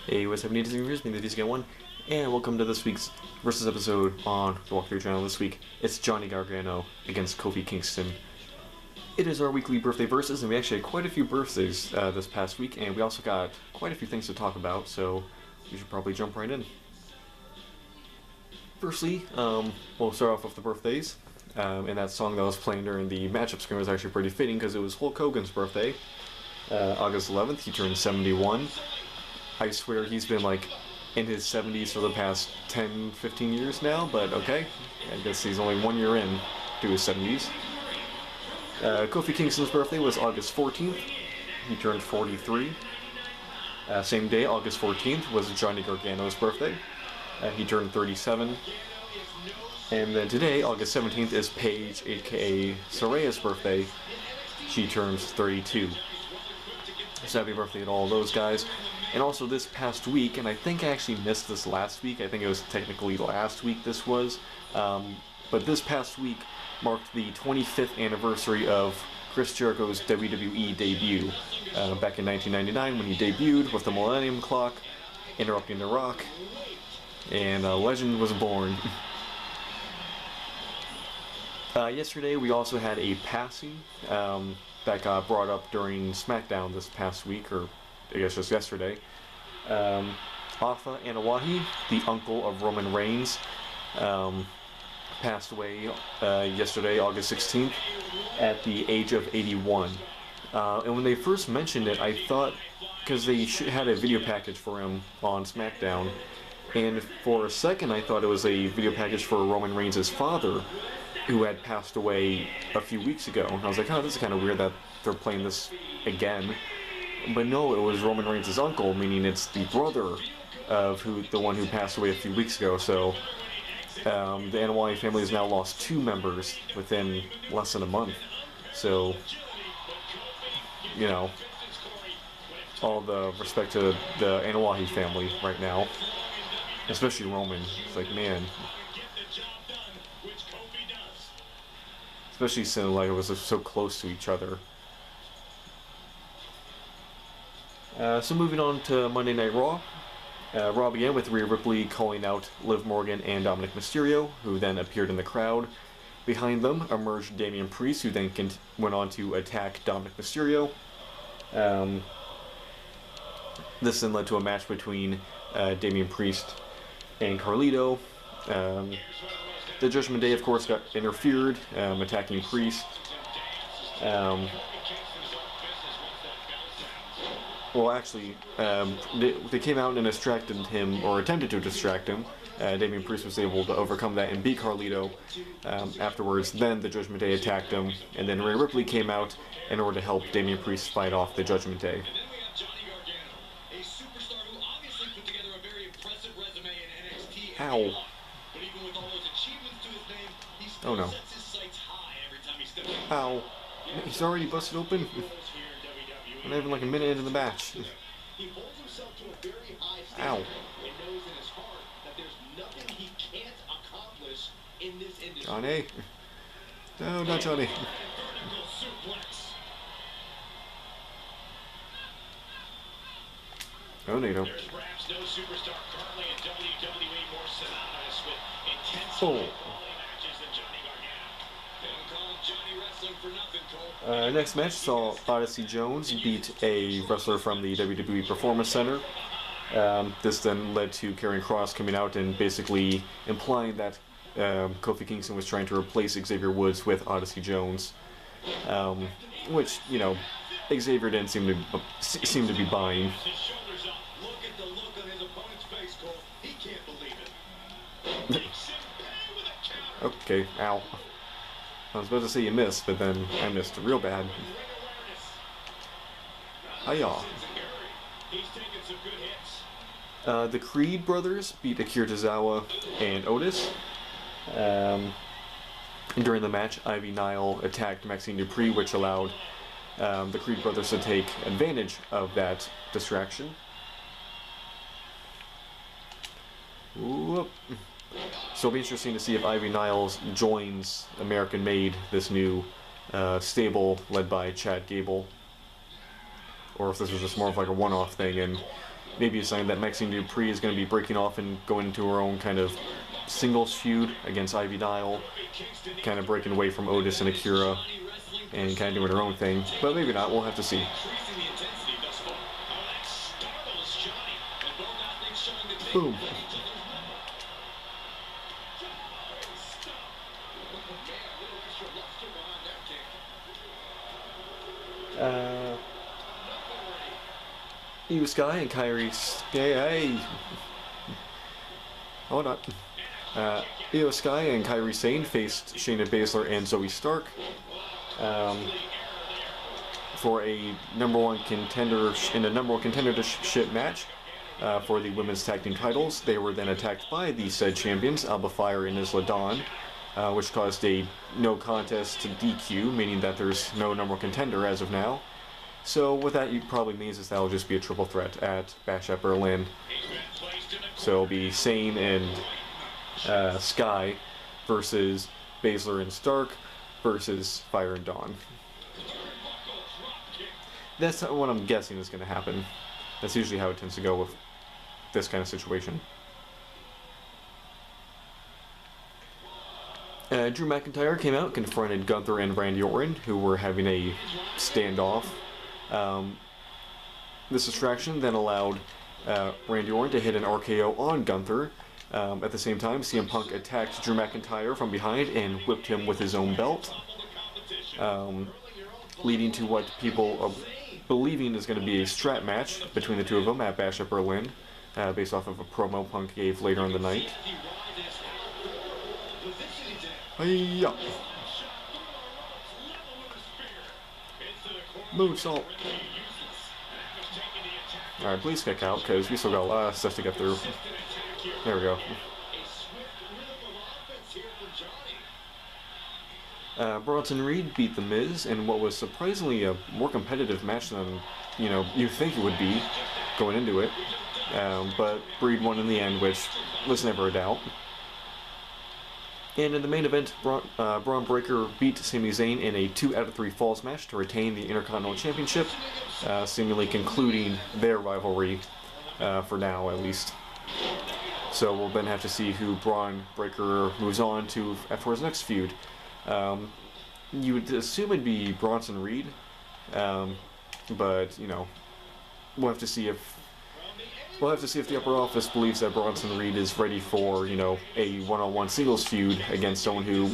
Hey, what's happening, Disney viewers? Me, the Guy01, and welcome to this week's Versus episode on the Walkthrough channel. This week, it's Johnny Gargano against Kofi Kingston. It is our weekly birthday versus, and we actually had quite a few birthdays this past week, and we also got quite a few things to talk about, so we should probably jump right in. Firstly, we'll start off with the birthdays, and that song that was playing during the matchup screen was actually pretty fitting because it was Hulk Hogan's birthday. August 11th, he turned 71. I swear he's been like in his 70s for the past 10-15 years now, but okay. I guess he's only 1 year in to his 70s. Kofi Kingston's birthday was August 14th. He turned 43. Same day, August 14th, was Johnny Gargano's birthday. He turned 37. And then today, August 17th, is Paige, aka Soraya's birthday. She turns 32. So happy birthday to all those guys. And also this past week, and I think I actually missed this last week, I think it was technically last week this was, but this past week marked the 25th anniversary of Chris Jericho's WWE debut, back in 1999 when he debuted with the Millennium Clock, interrupting The Rock, and a legend was born. Yesterday we also had a passing that got brought up during SmackDown this past week, or I guess just yesterday. Alpha Anawahi, the uncle of Roman Reigns, passed away yesterday, August 16th, at the age of 81. And when they first mentioned it, I thought, because they had a video package for him on SmackDown, and for a second I thought it was a video package for Roman Reigns' father, who had passed away a few weeks ago. And I was like, oh, this is kind of weird that they're playing this again. But no, it was Roman Reigns' uncle, meaning it's the brother of the one who passed away a few weeks ago. So the Anawahi family has now lost 2 members within less than a month. So, you know, all the respect to the Anawahi family right now, especially Roman. It's like, man, especially since like it was so close to each other. So moving on to Monday Night Raw. Raw began with Rhea Ripley calling out Liv Morgan and Dominic Mysterio, who then appeared in the crowd. Behind them emerged Damian Priest, who then went on to attack Dominic Mysterio. This then led to a match between Damian Priest and Carlito. The Judgment Day, of course, got interfered, attacking Priest. Well, actually, they came out and distracted him, or attempted to distract him. Damian Priest was able to overcome that and beat Carlito. Afterwards, then the Judgment Day attacked him, and then Rhea Ripley came out in order to help Damian Priest fight off the Judgment Day. Ow. Oh no. Ow. He's already busted open? We're not even like a minute into the match. Ow. Johnny. No, not Johnny. Oh, no, you don't. Oh. Next match saw Odyssey Jones beat a wrestler from the WWE Performance Center. This then led to Karrion Kross coming out and basically implying that Kofi Kingston was trying to replace Xavier Woods with Odyssey Jones, which, you know, Xavier didn't seem to be buying. Okay, ow. I was about to say you missed, but then I missed real bad. Hiya. The Creed brothers beat Akira Tozawa and Otis. During the match, Ivy Nile attacked Maxine Dupree, which allowed the Creed brothers to take advantage of that distraction. Whoop. So it'll be interesting to see if Ivy Niles joins American Made, this new stable led by Chad Gable, or if this was just more of like a one-off thing and maybe a sign that Maxine Dupree is going to be breaking off and going into her own kind of singles feud against Ivy Nile, kind of breaking away from Otis and Akira, and kind of doing her own thing. But maybe not. We'll have to see. Boom. Io Sky and Kairi. Hey. Hold on. Io Sky and Kairi Sane faced Shayna Baszler and Zoe Stark for a number one contendership match for the women's tag team titles. They were then attacked by the said champions, Alba Fire and Isla Dawn, which caused a no contest to DQ, meaning that there's no number one contender as of now. So what that probably means is that'll just be a triple threat at Bash at Berlin. So it'll be Sane and Sky versus Baszler and Stark versus Fire and Dawn. That's what I'm guessing is going to happen. That's usually how it tends to go with this kind of situation. Drew McIntyre came out, confronted Gunther and Randy Orton, who were having a standoff. This distraction then allowed Randy Orton to hit an RKO on Gunther. At the same time, CM Punk attacked Drew McIntyre from behind and whipped him with his own belt, leading to what people are believing is going to be a strap match between the two of them at Bash at Berlin, based off of a promo Punk gave later in the night. Hi-ya! Moonsault! Alright, please kick out, because we still got a lot of stuff to get through. There we go. Bronson Reed beat The Miz in what was surprisingly a more competitive match than, you think it would be going into it. But Reed won in the end, which was never a doubt. And in the main event, Braun Breaker beat Sami Zayn in a 2 out of 3 falls match to retain the Intercontinental Championship, seemingly concluding their rivalry, for now at least. So we'll then have to see who Braun Breaker moves on to for his next feud. You would assume it'd be Bronson Reed, but we'll have to see if the upper office believes that Bronson Reed is ready for a one-on-one singles feud against someone who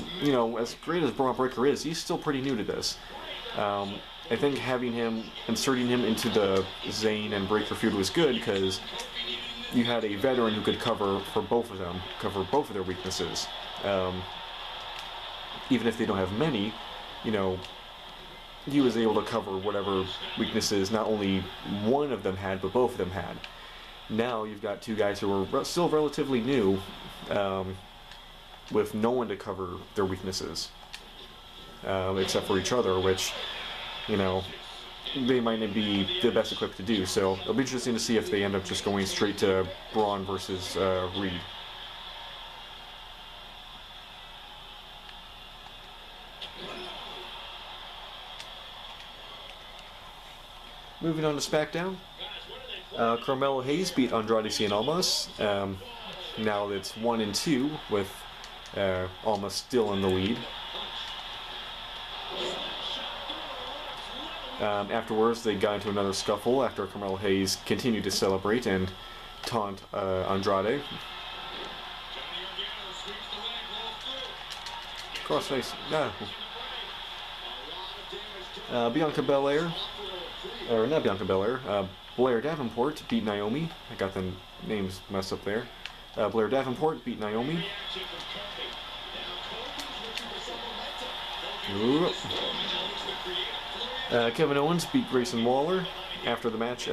as great as Braun Breaker is, he's still pretty new to this. I think inserting him into the Zayn and Breaker feud was good because you had a veteran who could cover both of their weaknesses. Even if they don't have many, he was able to cover whatever weaknesses not only one of them had, but both of them had. Now you've got two guys who are still relatively new, with no one to cover their weaknesses, except for each other, which, they might not be the best equipped to do. So it'll be interesting to see if they end up just going straight to Braun versus Reed. Moving on to SmackDown, Carmelo Hayes beat Andrade Cien Almas. Now it's 1-2 with Almas still in the lead. Afterwards, they got into another scuffle after Carmelo Hayes continued to celebrate and taunt Andrade. Crossface. No. Bianca Belair. Or not Bianca Belair, Blair Davenport beat Naomi. I got the names messed up there. Blair Davenport beat Naomi. Kevin Owens beat Grayson Waller. After the match,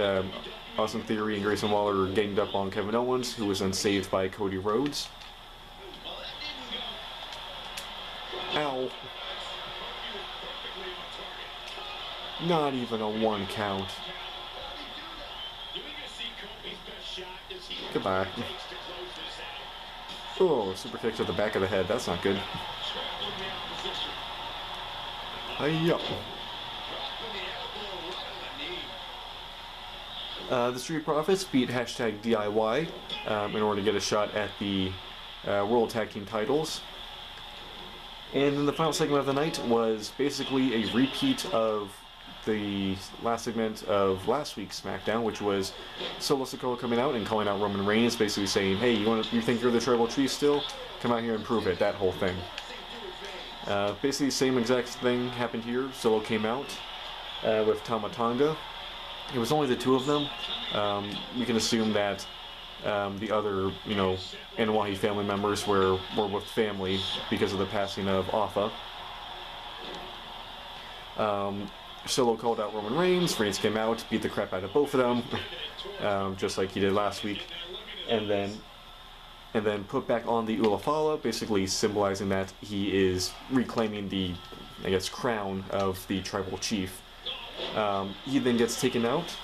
Austin Theory and Grayson Waller ganged up on Kevin Owens, who was then saved by Cody Rhodes. Ow. Not even a 1 count. Goodbye. Oh, super kick to the back of the head. That's not good. Hi-ya. The Street Profits beat hashtag DIY in order to get a shot at the World Tag Team titles. And then the final segment of the night was basically a repeat of the last segment of last week's SmackDown, which was Solo Sikoa coming out and calling out Roman Reigns, basically saying, "Hey, you think you're the Tribal Chief still? Come out here and prove it." That whole thing. Basically, the same exact thing happened here. Solo came out with Tama Tonga. It was only the two of them. We can assume that the other, Anoa'i family members were with family because of the passing of Alpha. Solo called out Roman Reigns. Reigns came out, beat the crap out of both of them, just like he did last week, and then put back on the Ulafala, basically symbolizing that he is reclaiming the, crown of the Tribal Chief. He then gets taken out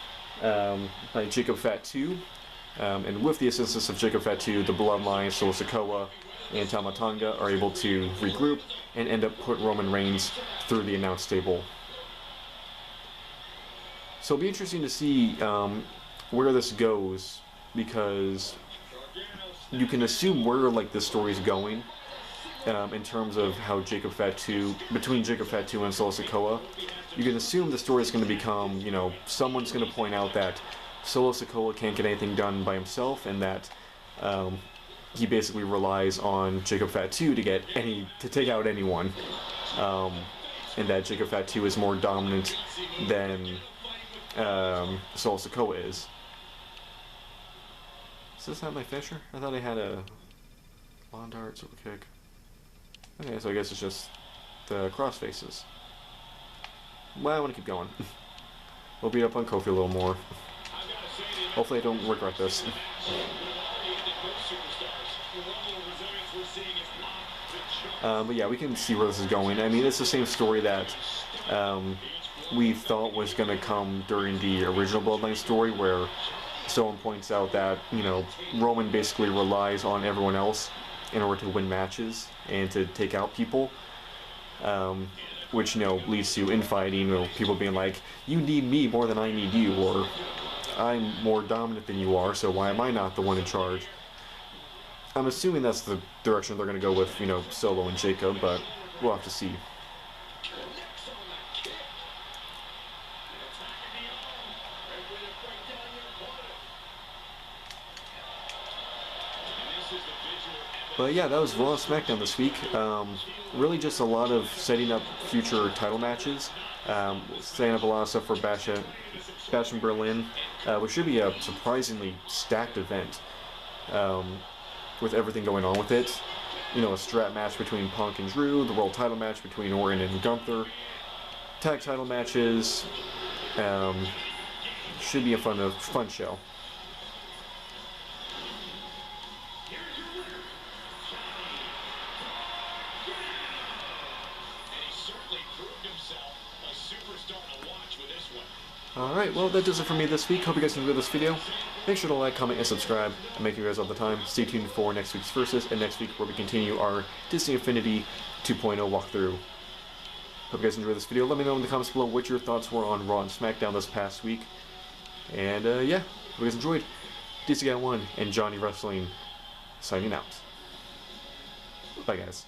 by Jacob Fatu, and with the assistance of Jacob Fatu, the Bloodline, Solo Sikoa, and Tama Tonga are able to regroup and end up putting Roman Reigns through the announce table. So it'll be interesting to see where this goes, because you can assume where this story's going in terms of how between Jacob Fatu and Solo Sikoa. You can assume the story is going to become, someone's going to point out that Solo Sikoa can't get anything done by himself, and that he basically relies on Jacob Fatu to take out anyone, and that Jacob Fatu is more dominant than Solo Sikoa is. Is this not my finisher? I thought I had a lawn dart, super kick. Okay, so I guess it's just the cross faces. Well, I want to keep going. We'll beat up on Kofi a little more. Hopefully I don't regret this. But yeah, we can see where this is going. I mean, it's the same story that we thought was going to come during the original Bloodline story, where someone points out that, Roman basically relies on everyone else in order to win matches and to take out people. Which, leads to infighting, people being like, "You need me more than I need you," or "I'm more dominant than you are, so why am I not the one in charge?" I'm assuming that's the direction they're going to go with, Solo and Jacob, but we'll have to see. But yeah, that was Raw and SmackDown this week. Really just a lot of setting up future title matches. Setting up a lot of stuff for Bash in Berlin, which should be a surprisingly stacked event, with everything going on with it. A strap match between Punk and Drew, the world title match between Orton and Gunther, tag title matches. Should be a fun show. Alright, well that does it for me this week. Hope you guys enjoyed this video. Make sure to like, comment, and subscribe. I'm making videos all the time. Stay tuned for next week's Versus, and next week where we continue our Disney Infinity 2.0 walkthrough. Hope you guys enjoyed this video. Let me know in the comments below what your thoughts were on Raw and SmackDown this past week. And yeah, hope you guys enjoyed. Guy01 and Johnny Wrestling signing out. Bye guys.